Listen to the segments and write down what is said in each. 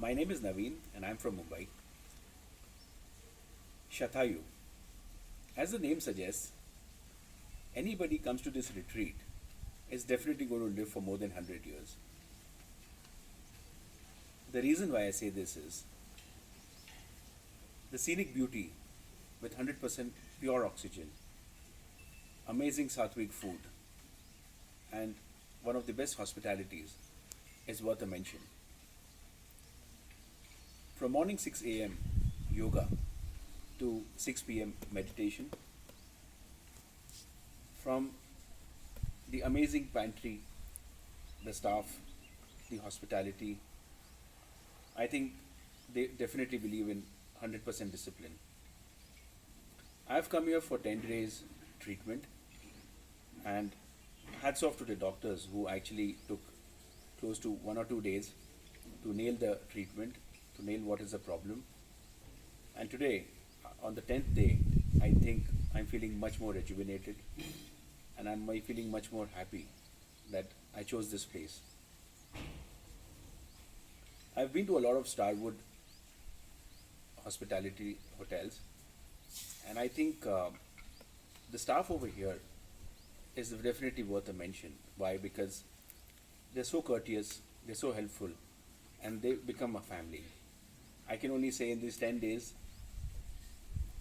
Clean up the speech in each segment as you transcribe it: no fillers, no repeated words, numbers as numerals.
My name is Naveen and I'm from Mumbai. Shathayu. As the name suggests, anybody comes to this retreat is definitely going to live for more than 100 years. The reason why I say this is the scenic beauty with 100% pure oxygen, amazing sattvic food, and one of the best hospitalities is worth a mention. From morning 6 a.m. yoga to 6 p.m. meditation, from the amazing pantry, the staff, the hospitality, I think they definitely believe in 100% discipline. I've come here for 10 days treatment, and hats off to the doctors who actually took close to 1 or 2 days to nail the treatment, to nail what is the problem. And today, on the 10th day, I think I'm feeling much more rejuvenated and I'm feeling much more happy that I chose this place. I've been to a lot of Starwood hospitality hotels, and I think the staff over here is definitely worth a mention. Why? Because they're so courteous, they're so helpful, and they become a family. I can only say in these 10 days,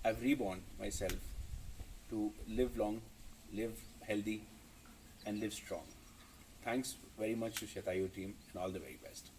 I've reborn myself to live long, live healthy, and live strong. Thanks very much to Shathayu team and all the very best.